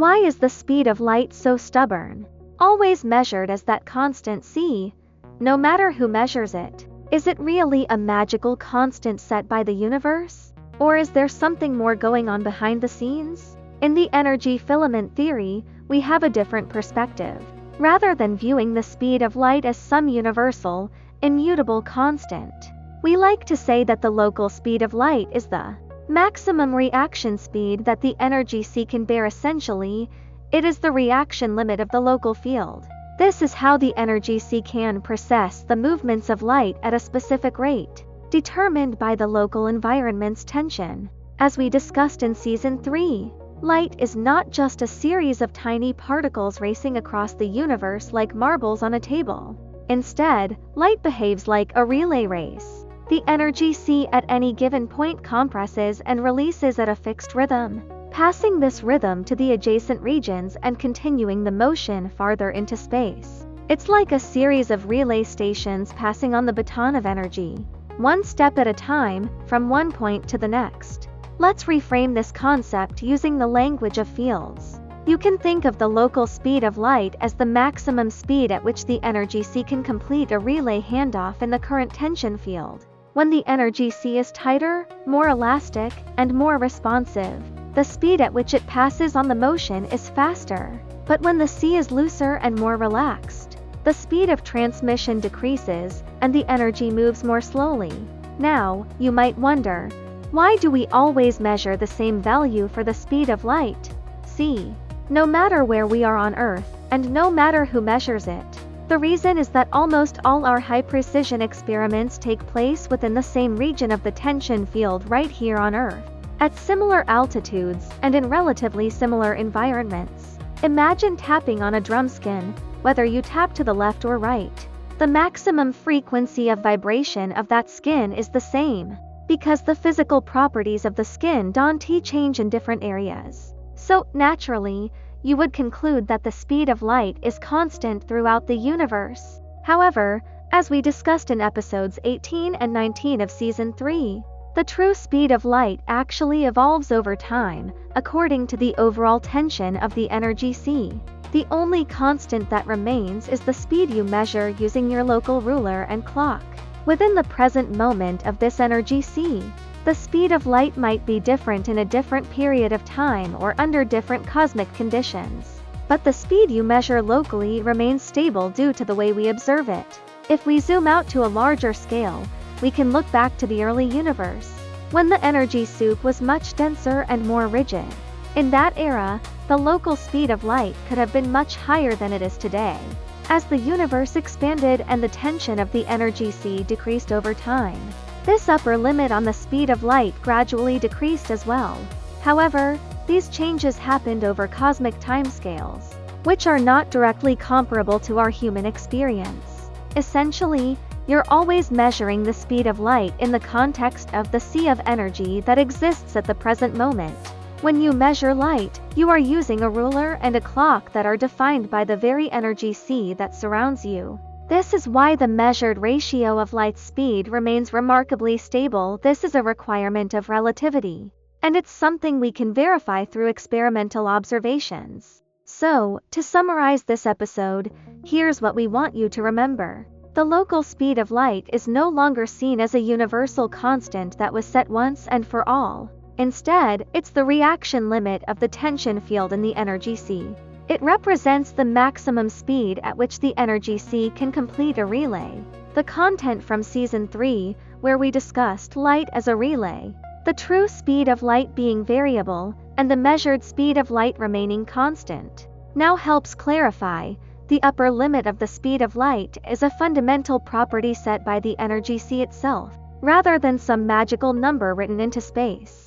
Why is the speed of light so stubborn, always measured as that constant c, no matter who measures it? Is it really a magical constant set by the universe? Or is there something more going on behind the scenes? In the energy filament theory, we have a different perspective. Rather than viewing the speed of light as some universal, immutable constant, we like to say that the local speed of light is the maximum reaction speed that the energy c can bear. Essentially, it is the reaction limit of the local field. This is how the energy c can process the movements of light at a specific rate, determined by the local environment's tension. As we discussed in Season 3, light is not just a series of tiny particles racing across the universe like marbles on a table. Instead, light behaves like a relay race. The energy c at any given point compresses and releases at a fixed rhythm, passing this rhythm to the adjacent regions and continuing the motion farther into space. It's like a series of relay stations passing on the baton of energy, one step at a time, from one point to the next. Let's reframe this concept using the language of fields. You can think of the local speed of light as the maximum speed at which the energy c can complete a relay handoff in the current tension field. When the energy c is tighter, more elastic, and more responsive, the speed at which it passes on the motion is faster. But when the c is looser and more relaxed, the speed of transmission decreases, and the energy moves more slowly. Now, you might wonder, why do we always measure the same value for the speed of light, c, no matter where we are on Earth, and no matter who measures it? The reason is that almost all our high-precision experiments take place within the same region of the tension field right here on Earth, at similar altitudes and in relatively similar environments. Imagine tapping on a drum skin, whether you tap to the left or right. The maximum frequency of vibration of that skin is the same, because the physical properties of the skin don't change in different areas. So, naturally, you would conclude that the speed of light is constant throughout the universe. However, as we discussed in episodes 18 and 19 of Season 3, the true speed of light actually evolves over time, according to the overall tension of the energy c. The only constant that remains is the speed you measure using your local ruler and clock. Within the present moment of this energy c, the speed of light might be different in a different period of time or under different cosmic conditions. But the speed you measure locally remains stable due to the way we observe it. If we zoom out to a larger scale, we can look back to the early universe, when the energy soup was much denser and more rigid. In that era, the local speed of light could have been much higher than it is today. As the universe expanded and the tension of the energy c decreased over time, this upper limit on the speed of light gradually decreased as well. However, these changes happened over cosmic timescales, which are not directly comparable to our human experience. Essentially, you're always measuring the speed of light in the context of the sea of energy that exists at the present moment. When you measure light, you are using a ruler and a clock that are defined by the very energy c that surrounds you. This is why the measured ratio of light's speed remains remarkably stable. This is a requirement of relativity, and it's something we can verify through experimental observations. So, to summarize this episode, here's what we want you to remember. The local speed of light is no longer seen as a universal constant that was set once and for all. Instead, it's the reaction limit of the tension field in the energy c. It represents the maximum speed at which the energy c can complete a relay. The content from Season 3, where we discussed light as a relay, the true speed of light being variable, and the measured speed of light remaining constant, now helps clarify. The upper limit of the speed of light is a fundamental property set by the energy c itself, rather than some magical number written into space.